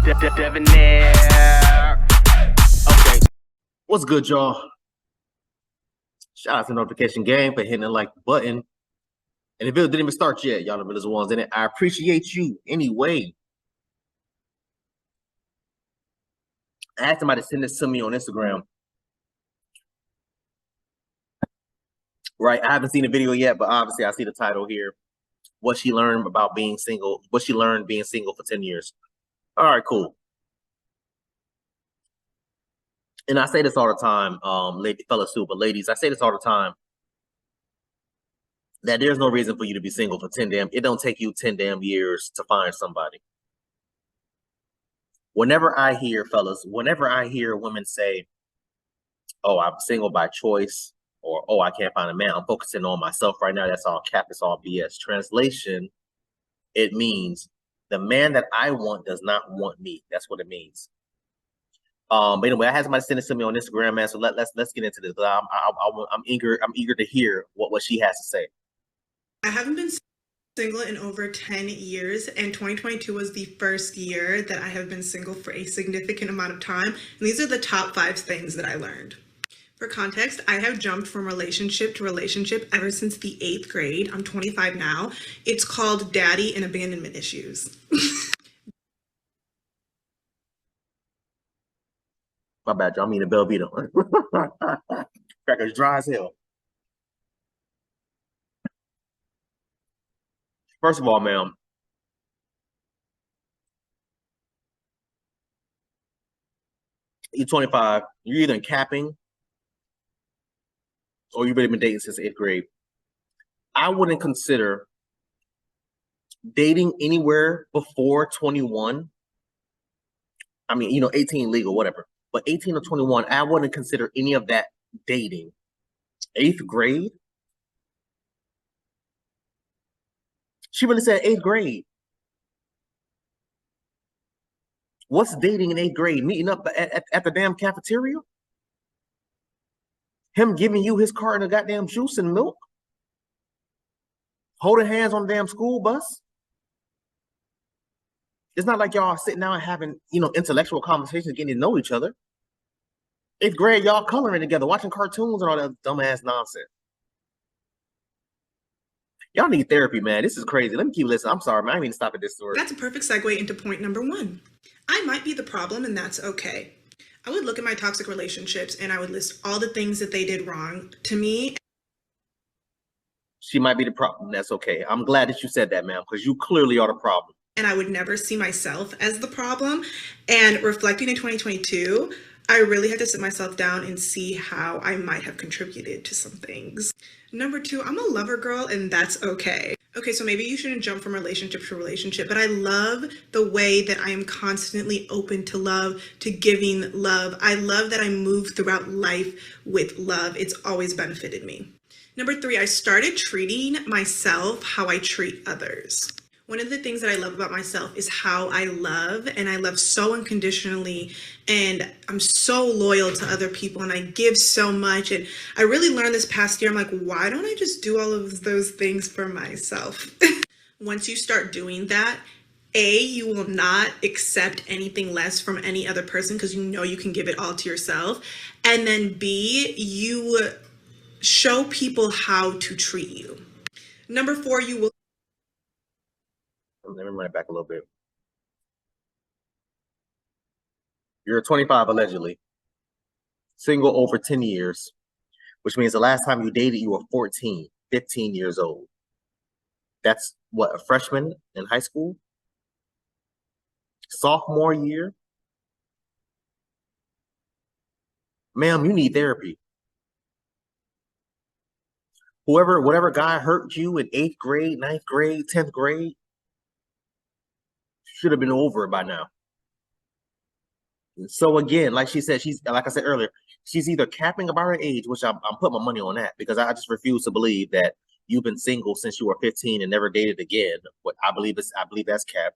Debonair. Okay, what's good, y'all? Shout out to Notification Gang for hitting the like button. And the video didn't even start yet, y'all. The videos ones in it. I appreciate you anyway. I asked somebody to send this to me on Instagram. Right, I haven't seen the video yet, but obviously I see the title here. What she learned about being single. What she learned being single for 10 years. All right, cool. And I say this all the time, fellas too, but ladies, I say this all the time, that there's no reason for you to be single for 10 damn, it don't take you 10 damn years to find somebody. Whenever I hear, fellas, whenever I hear women say, oh, I'm single by choice, or, oh, I can't find a man, I'm focusing on myself right now, that's all cap, it's all BS. Translation, it means the man that I want does not want me. That's what it means. But anyway, I had somebody send it to me on Instagram, man. So let's get into this. I'm eager to hear what she has to say. I haven't been single in over 10 years, and 2022 was the first year that I have been single for a significant amount of time. And these are the top 5 things that I learned. For context, I have jumped from relationship to relationship ever since the 8th grade. I'm 25 now. It's called daddy and abandonment issues. My bad, y'all. I mean the Belvita. Crackers dry as hell. First of all, ma'am, you're 25. You're either in capping or you've been dating since 8th grade. I wouldn't consider dating anywhere before 21. I mean, you know, 18 legal, whatever. But 18 or 21, I wouldn't consider any of that dating. 8th grade? She really said 8th grade. What's dating in 8th grade? Meeting up at the damn cafeteria? Him giving you his carton of goddamn juice and milk? Holding hands on the damn school bus? It's not like y'all sitting down and having, you know, intellectual conversations, getting to know each other. 8th grade, y'all coloring together, watching cartoons and all that dumbass nonsense. Y'all need therapy, man. This is crazy. Let me keep listening. I'm sorry, man. I need to stop at this story. That's a perfect segue into point number 1. I might be the problem, and that's okay. I would look at my toxic relationships and I would list all the things that they did wrong to me. She might be the problem. That's okay. I'm glad that you said that, ma'am, because you clearly are the problem. And I would never see myself as the problem. And reflecting in 2022, I really had to sit myself down and see how I might have contributed to some things. Number 2, I'm a lover girl, and that's okay. Okay, so maybe you shouldn't jump from relationship to relationship, but I love the way that I am constantly open to love, to giving love. I love that I move throughout life with love. It's always benefited me. Number 3, I started treating myself how I treat others. One of the things that I love about myself is how I love, and I love so unconditionally, and I'm so loyal to other people, and I give so much. And I really learned this past year, I'm like, why don't I just do all of those things for myself? Once you start doing that, A, you will not accept anything less from any other person because you know you can give it all to yourself. And then B, you show people how to treat you. Number 4, you will. Let me run it back a little bit. You're 25 allegedly, single over 10 years, which means the last time you dated, you were 14, 15 years old. That's what, a freshman in high school? Sophomore year? Ma'am, you need therapy. Whatever guy hurt you in 8th grade, 9th grade, 10th grade, should have been over by now. So again, like she said, like I said earlier, she's either capping about her age, which I'm putting my money on that, because I just refuse to believe that you've been single since you were 15 and never dated again. What I believe that's cap.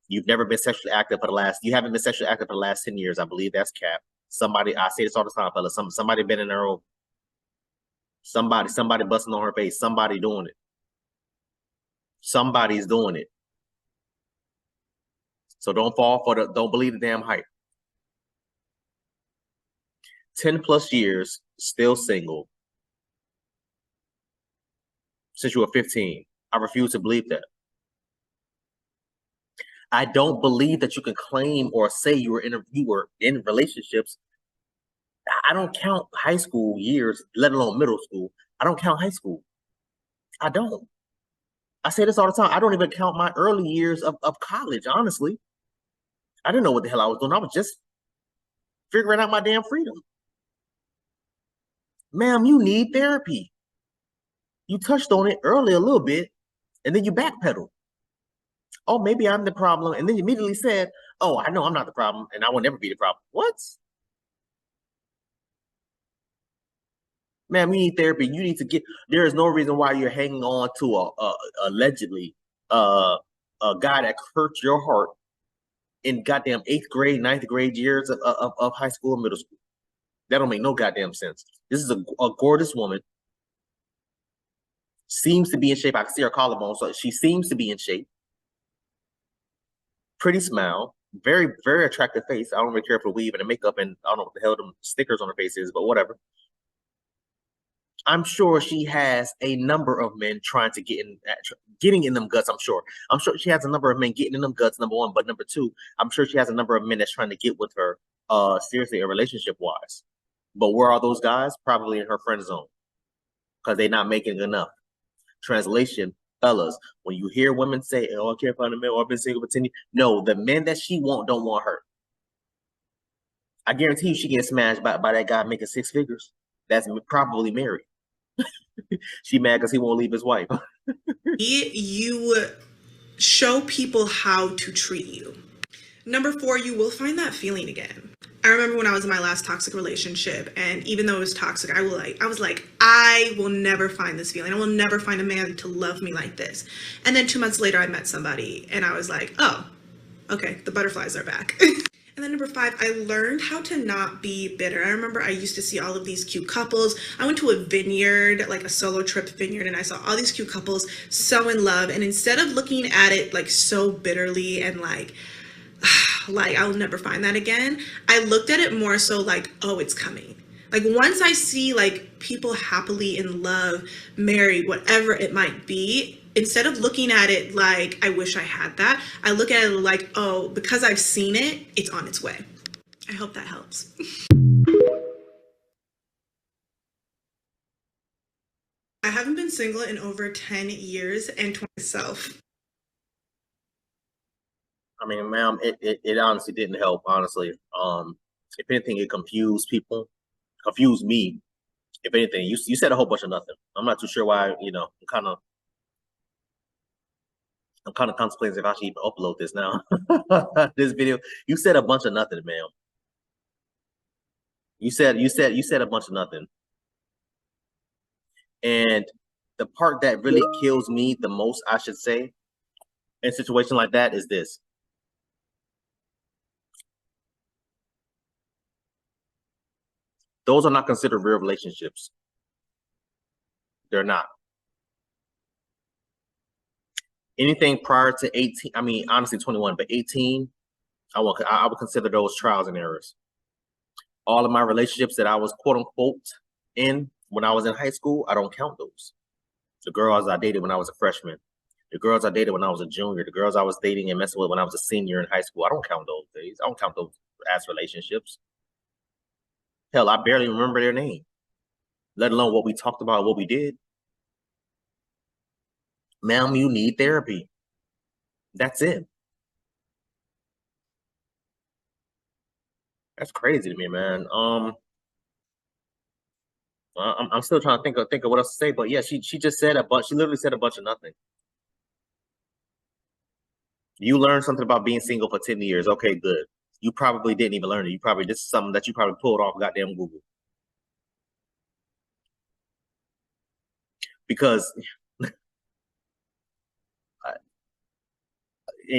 You've never been sexually active you haven't been sexually active for the last 10 years. I believe that's cap. Somebody, I say this all the time, fellas, somebody been in their own. Somebody busting on her face. Somebody doing it. Somebody's doing it. So don't don't believe the damn hype. 10 plus years, still single. Since you were 15. I refuse to believe that. I don't believe that you can claim or say you were in relationships. I don't count high school years, let alone middle school. I don't count high school. I don't. I say this all the time. I don't even count my early years of college, honestly. I didn't know what the hell I was doing. I was just figuring out my damn freedom. Ma'am, you need therapy. You touched on it earlier a little bit, and then you backpedal. Oh, maybe I'm the problem. And then you immediately said, oh, I know I'm not the problem, and I will never be the problem. What? Ma'am, you need therapy. You need to get, there is no reason why you're hanging on to allegedly a guy that hurt your heart in goddamn 8th grade, 9th grade years of high school and middle school. That don't make no goddamn sense. This is a gorgeous woman. Seems to be in shape. I can see her collarbone, so she seems to be in shape. Pretty smile, very, very attractive face. I don't really care for the weave and the makeup, and I don't know what the hell them stickers on her face is, but whatever. I'm sure she has a number of men trying to getting in them guts. I'm sure she has a number of men getting in them guts. Number one, but number two, I'm sure she has a number of men that's trying to get with her, seriously, a relationship wise. But where are those guys? Probably in her friend zone, because they're not making enough. Translation, fellas, when you hear women say, "Oh, I can't find a man," or "I've been single for 10 years," no, the men that she don't want her. I guarantee you, she gets smashed by that guy making 6 figures. That's probably married. She mad because he won't leave his wife. You show people how to treat you. Number 4, you will find that feeling again. I remember when I was in my last toxic relationship, and even though it was toxic, I was like, I will never find this feeling. I will never find a man to love me like this. And then 2 months later, I met somebody, and I was like, oh, okay, the butterflies are back. And then number 5, I learned how to not be bitter. I remember I used to see all of these cute couples. I went to a vineyard, like a solo trip vineyard, and I saw all these cute couples so in love. And instead of looking at it like so bitterly and like I'll never find that again, I looked at it more so like, oh, it's coming. Like once I see like people happily in love, married, whatever it might be, instead of looking at it like, I wish I had that, I look at it like, oh, because I've seen it, it's on its way. I hope that helps. I haven't been single in over 10 years and to myself. I mean, ma'am, it honestly didn't help, honestly. If anything, it confused people, confused me. If anything, you said a whole bunch of nothing. I'm not too sure why, I'm kind of contemplating if I should even upload this now. This video. You said a bunch of nothing, ma'am. You said a bunch of nothing. And the part that really kills me the most, I should say, in a situation like that is this. Those are not considered real relationships. They're not. Anything prior to 18, I mean, honestly, 21, but 18, I would consider those trials and errors. All of my relationships that I was quote unquote in when I was in high school, I don't count those. The girls I dated when I was a freshman, the girls I dated when I was a junior, the girls I was dating and messing with when I was a senior in high school, I don't count those days. I don't count those as relationships. Hell, I barely remember their name, let alone what we talked about, what we did. Ma'am, you need therapy. That's it. That's crazy to me, man. I'm still trying to think of what else to say, but yeah, she just said a bunch. She literally said a bunch of nothing. You learned something about being single for 10 years. Okay, good. You probably didn't even learn it. This is something that you probably pulled off goddamn Google. Because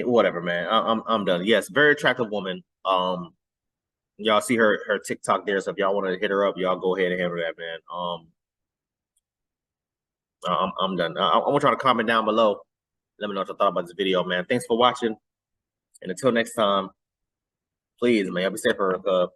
whatever, man. I'm done. Yes, very attractive woman. Y'all see her TikTok there. So if y'all want to hit her up, y'all go ahead and handle that, man. I'm done. I want y'all to comment down below. Let me know what you thought about this video, man. Thanks for watching. And until next time, please, may y'all be safe, Erica.